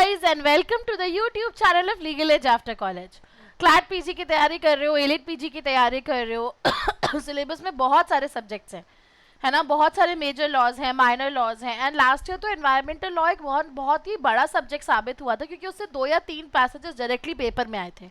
guys and welcome to the YouTube channel of Legal Edge After College. CLAT PG की तैयारी कर रहे हो, एलिट पीजी की तैयारी कर रहे हो, सिलेबस में बहुत सारे सब्जेक्ट्स हैं, है ना, बहुत सारे मेजर लॉज हैं, माइनर लॉज हैं, एंड लास्ट ईयर तो एनवायरमेंटल लॉ एक बहुत ही बड़ा सब्जेक्ट साबित हुआ था क्योंकि उससे 2 या 3 पैसेजेस डायरेक्टली पेपर में आए थे।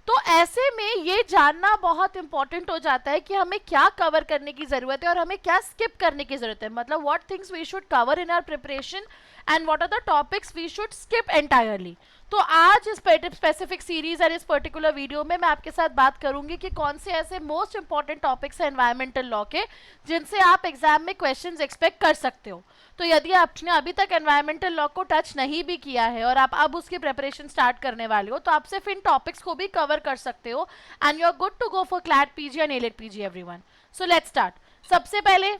तो ऐसे में ये जानना बहुत इंपॉर्टेंट हो जाता है कि हमें क्या कवर करने की ज़रूरत है और हमें क्या स्किप करने की ज़रूरत है, मतलब what things we should cover in our preparation and what are the topics we should skip entirely. तो आज इस स्पेसिफिक सीरीज और इस पर्टिकुलर वीडियो में मैं आपके साथ बात करूंगी कि कौन से ऐसे मोस्ट इंपॉर्टेंट टॉपिक्स हैं एनवायरमेंटल लॉ के जिनसे आप एग्जाम में क्वेश्चंस एक्सपेक्ट कर सकते हो। तो यदि आपने अभी तक एनवायरमेंटल लॉ को टच नहीं भी किया है और आप अब उसकी प्रिपरेशन स्टार्ट करने वाले हो तो आप सिर्फ इन टॉपिक्स को भी कवर कर सकते हो and you are good to go for CLAT PG and AILET PG everyone. So let's start. सबसे पहले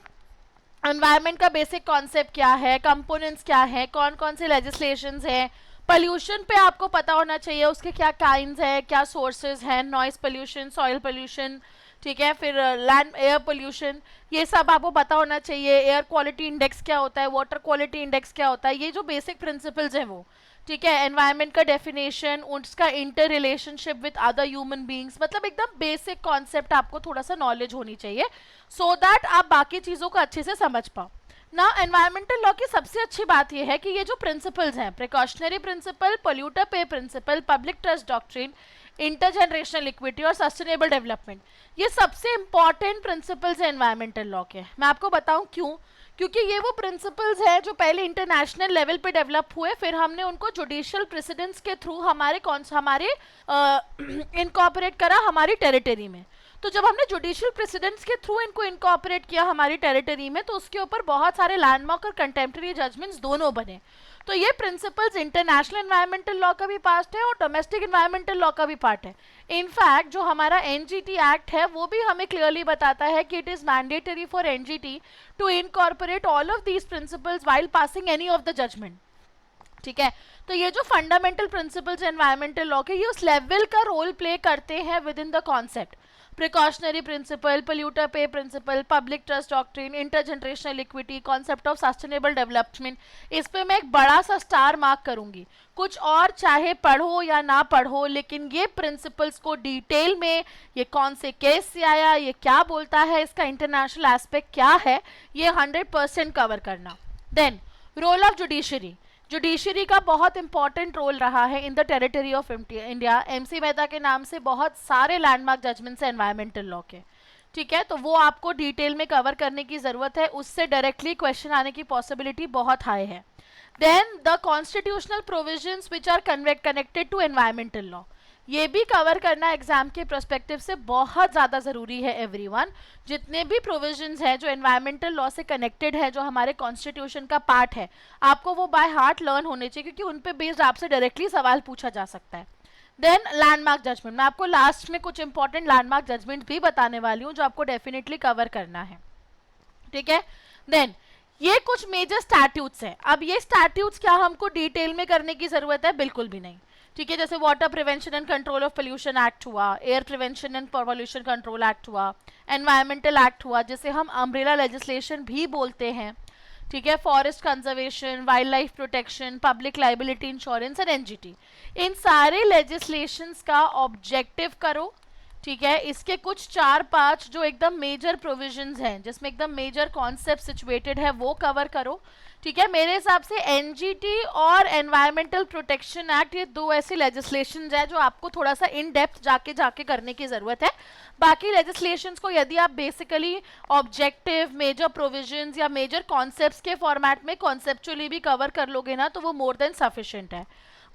एनवायरमेंट का बेसिक कॉन्सेप्ट क्या है, कंपोनेंट्स क्या है, कौन कौन से लेजिस्लेशंस हैं। पोल्यूशन पे आपको पता होना चाहिए उसके क्या काइंड्स हैं, क्या सोर्सेज हैं, नॉइस पोल्यूशन, सॉइल पोल्यूशन, ठीक है, फिर लैंड एयर पोल्यूशन, ये सब आपको पता होना चाहिए। एयर क्वालिटी इंडेक्स क्या होता है, वाटर क्वालिटी इंडेक्स क्या होता है, ये जो बेसिक प्रिंसिपल्स हैं वो, ठीक है। एनवायरनमेंट का डेफिनेशन, उसका inter relationship with other human beings, मतलब एकदम बेसिक कॉन्सेप्ट आपको थोड़ा सा नॉलेज होनी चाहिए सो दैट आप बाकी चीज़ों को अच्छे से समझ पाओ ना। एनवायरमेंटल लॉ की सबसे अच्छी बात यह है कि ये जो प्रिंसिपल्स हैं, precautionary principle, polluter pay principle, public trust doctrine, intergenerational equity और सस्टेनेबल डेवलपमेंट, ये सबसे इंपॉर्टेंट प्रिंसिपल्स हैं एनवायरमेंटल लॉ के। मैं आपको बताऊं क्यों, क्योंकि ये वो प्रिंसिपल्स हैं जो पहले इंटरनेशनल लेवल पे डेवलप हुए, फिर हमने उनको जुडिशियल प्रेसिडेंट्स के थ्रू हमारे इनकॉर्पोरेट करा हमारी टेरिटरी में। तो जब हमने जुडिशियल प्रेसिडेंट्स के थ्रू इनको इनकॉर्पोरेट किया हमारी टेरिटरी में तो उसके ऊपर बहुत सारे लैंडमार्क और कंटेम्प्रेरी जजमेंट्स दोनों बने। तो ये प्रिंसिपल्स इंटरनेशनल एनवायरमेंटल लॉ का भी पार्ट है और डोमेस्टिक एनवायरमेंटल लॉ का भी पार्ट है। इनफैक्ट जो हमारा एनजीटी एक्ट है वो भी हमें क्लियरली बताता है कि it is mandatory for NGT to incorporate all of these principles while passing any of the judgement, ठीक है। तो ये जो फंडामेंटल प्रिंसिपल्स एनवायरमेंटल लॉ के ये उस लेवल का रोल प्ले करते हैं within the concept. Precautionary principle, polluter pay principle, public trust doctrine, intergenerational equity, concept of sustainable development, इस पे मैं एक बड़ा सा स्टार मार्क करूंगी। कुछ और चाहे पढ़ो या ना पढ़ो लेकिन ये प्रिंसिपल्स को डिटेल में, ये कौन से केस से आया, ये क्या बोलता है, इसका इंटरनेशनल एस्पेक्ट क्या है, ये 100% कवर करना। Then role of judiciary, judiciary का बहुत इंपॉर्टेंट रोल रहा है in the territory of India. MC Mehta के नाम से बहुत सारे लैंडमार्क जजमेंट्स हैं एनवायरमेंटल लॉ के, ठीक है। तो वो आपको डिटेल में कवर करने की जरूरत है, उससे डायरेक्टली क्वेश्चन आने की पॉसिबिलिटी बहुत हाई है। Then the constitutional provisions which are connected to environmental law, ये भी कवर करना एग्जाम के पर्सपेक्टिव से बहुत ज़्यादा ज़रूरी है एवरीवन। जितने भी प्रोविजंस हैं जो एनवायरमेंटल लॉ से कनेक्टेड है, जो हमारे कॉन्स्टिट्यूशन का पार्ट है, आपको वो बाय हार्ट लर्न होने चाहिए क्योंकि उन पे बेस्ड आपसे डायरेक्टली सवाल पूछा जा सकता है। देन लैंडमार्क जजमेंट, मैं आपको लास्ट में कुछ इंपॉर्टेंट लैंडमार्क जजमेंट भी बताने वाली हूँ जो आपको डेफिनेटली कवर करना है, ठीक है। देन ये कुछ मेजर स्टैट्यूट्स हैं। अब ये स्टैट्यूट्स क्या हमको डिटेल में करने की जरूरत है? बिल्कुल भी नहीं, ठीक है। जैसे water prevention and control of pollution act हुआ, air prevention and pollution control act हुआ, एनवायरमेंटल एक्ट हुआ जिसे हम अम्ब्रेला लेजिस्लेशन भी बोलते हैं, ठीक है, forest conservation, wildlife protection, public liability insurance and NGT, इन सारे लेजिस्लेशंस का ऑब्जेक्टिव करो, ठीक है। इसके कुछ 4-5 जो एकदम मेजर प्रोविजंस हैं जिसमें एकदम मेजर कॉन्सेप्ट सिचुएटेड है वो कवर करो, ठीक है। मेरे हिसाब से एनजीटी और एनवायरमेंटल प्रोटेक्शन एक्ट ये 2 ऐसी लेजिस्लेशंस हैं जो आपको थोड़ा सा इन डेप्थ जाके करने की ज़रूरत है। बाकी लेजिस्लेशंस को यदि आप बेसिकली ऑब्जेक्टिव, मेजर प्रोविजंस या मेजर कॉन्सेप्ट्स के फॉर्मेट में कॉन्सेप्चुअली भी कवर कर लोगे ना तो वो मोर देन सफिशिएंट है।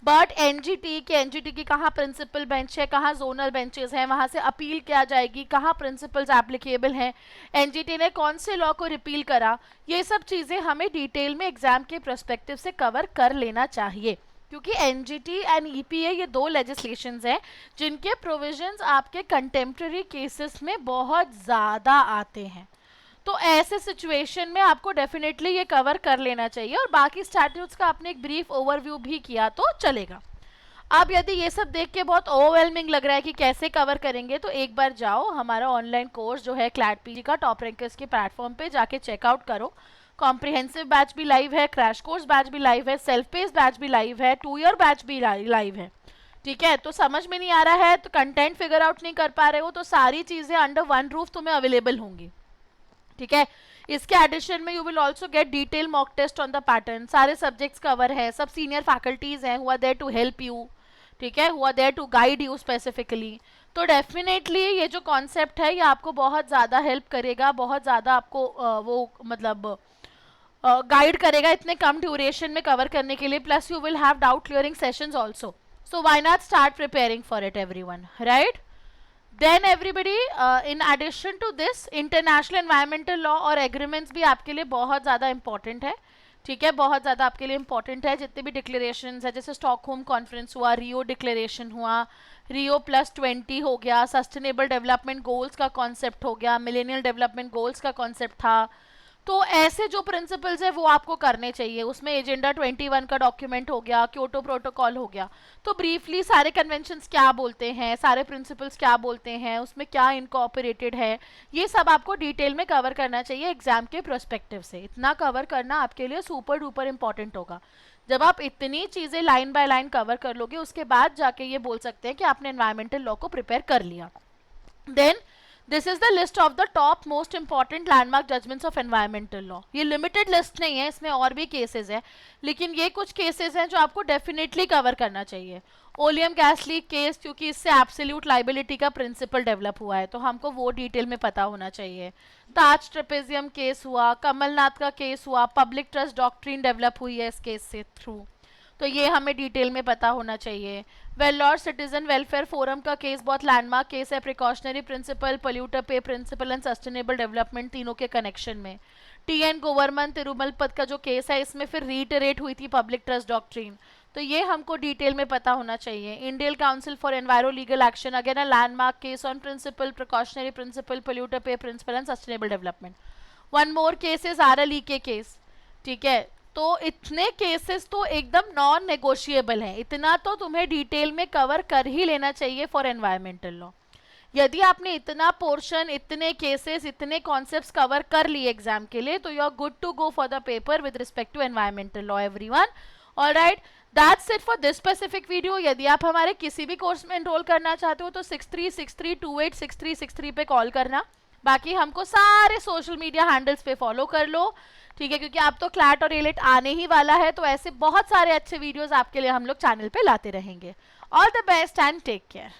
बट एनजीटी की कहाँ प्रिंसिपल बेंच है, कहाँ जोनल बेंचेस हैं, वहाँ से अपील किया जाएगी, कहाँ प्रिंसिपल्स एप्लीकेबल हैं, एनजीटी ने कौन से लॉ को रिपील करा, ये सब चीज़ें हमें डिटेल में एग्जाम के पर्सपेक्टिव से कवर कर लेना चाहिए क्योंकि एनजीटी एंड ईपीए ये 2 लेजिस्लेशंस हैं जिनके प्रोविजंस आपके कंटेम्प्रेरी केसेस में बहुत ज़्यादा आते हैं। तो ऐसे सिचुएशन में आपको डेफिनेटली ये कवर कर लेना चाहिए और बाकी स्टैट्यूट्स का आपने एक ब्रीफ ओवरव्यू भी किया तो चलेगा। अब यदि ये सब देख के बहुत ओवरवेलमिंग लग रहा है कि कैसे कवर करेंगे तो एक बार जाओ हमारा ऑनलाइन कोर्स जो है क्लैट पीजी का टॉप रैंकर्स के प्लेटफॉर्म पे जाके चेकआउट करो। कॉम्प्रिहेंसिव बैच भी लाइव है, क्रैश कोर्स बैच भी लाइव है, सेल्फ पेस बैच भी लाइव है, 2 ईयर बैच भी लाइव है। ठीक है, तो समझ में नहीं आ रहा है तो कंटेंट फिगर आउट नहीं कर पा रहे हो तो सारी चीजें अंडर वन रूफ तुम्हें अवेलेबल होंगी। ठीक है, इसके एडिशन में you will also get detail mock test on the pattern, सारे सब्जेक्ट्स कवर है, सब सीनियर फैकल्टीज हैं who are there to help you. ठीक है, who are there to guide you specifically. तो डेफिनेटली ये जो कॉन्सेप्ट है ये आपको बहुत ज़्यादा हेल्प करेगा, बहुत ज़्यादा आपको वो मतलब गाइड करेगा इतने कम ड्यूरेशन में कवर करने के लिए। Plus you will have doubt clearing sessions also, so why not start preparing for it everyone, right? Then everybody, in addition to this international environmental law और एग्रीमेंट्स भी आपके लिए बहुत ज़्यादा इंपॉर्टेंट है। ठीक है, बहुत ज़्यादा आपके लिए इंपॉर्टेंट है। जितने भी डिक्लेरेशन है, जैसे स्टॉकहोम कॉन्फ्रेंस हुआ, रियो डिक्लेरेशन हुआ, रियो +20 हो गया, सस्टेनेबल डेवलपमेंट गोल्स का कॉन्सेप्ट हो गया, मिलेनियल डेवलपमेंट गोल्स का कॉन्सेप्ट था। तो ऐसे जो प्रिंसिपल्स है वो आपको करने चाहिए। उसमें एजेंडा 21 का डॉक्यूमेंट हो गया, क्योटो प्रोटोकॉल हो गया। तो ब्रीफली सारे कन्वेंशंस क्या बोलते हैं, सारे प्रिंसिपल्स क्या बोलते हैं, उसमें क्या इनकॉर्पोरेटेड है, ये सब आपको डिटेल में कवर करना चाहिए एग्जाम के प्रोस्पेक्टिव से। इतना कवर करना आपके लिए सुपर डुपर इंपॉर्टेंट होगा। जब आप इतनी चीज़ें लाइन बाय लाइन कवर कर लोगे उसके बाद जाके ये बोल सकते हैं कि आपने एनवायरमेंटल लॉ को प्रिपेयर कर लिया। Then this is the list of the top most important landmark judgements of environmental law. ये लिमिटेड लिस्ट नहीं है, इसमें और भी केसेस हैं, लेकिन ये कुछ केसेस हैं जो आपको डेफिनेटली कवर करना चाहिए। ओलियम गैस लीक केस, क्योंकि इससे एब्सोल्यूट लाइबिलिटी का प्रिंसिपल डेवलप हुआ है तो हमको वो डिटेल में पता होना चाहिए। ताज ट्रेपेजियम केस हुआ, कमलनाथ का केस हुआ, पब्लिक ट्रस्ट डॉक्ट्रिन डेवलप हुई है इस केस से थ्रू, तो ये हमें डिटेल में पता होना चाहिए। वेल्लोर सिटीजन वेलफेयर फोरम का केस बहुत लैंडमार्क केस है, precautionary principle, polluter pay principle and sustainable development तीनों के कनेक्शन में। TN गोवर्मन तिरुमल पद का जो केस है इसमें फिर रीटरेट हुई थी पब्लिक ट्रस्ट डॉक्ट्रिन, तो ये हमको डिटेल में पता होना चाहिए। Indian council for enviro legal action, again a landmark case on principle, precautionary principle, polluter pay principle and sustainable development. One more case is RLE के केस। ठीक है, तो इतने केसेस तो एकदम नॉन नेगोशिएबल हैं, इतना तो तुम्हें डिटेल में कवर कर ही लेना चाहिए फॉर एनवायरमेंटल लॉ। यदि आपने इतना पोर्शन, इतने केसेस, इतने कॉन्सेप्ट्स कवर कर लिए एग्जाम के लिए तो you are good to go for the paper with respect to environmental law everyone. Alright, that's it for this specific video. यदि आप हमारे किसी भी कोर्स में एनरोल करना चाहते हो तो 6363286363 पे कॉल करना। बाकी हमको सारे सोशल मीडिया हैंडल्स पे फॉलो कर लो। ठीक है, क्योंकि आप तो क्लैट और एलेट आने ही वाला है, तो ऐसे बहुत सारे अच्छे वीडियोस आपके लिए हम लोग चैनल पे लाते रहेंगे। All the best and take care.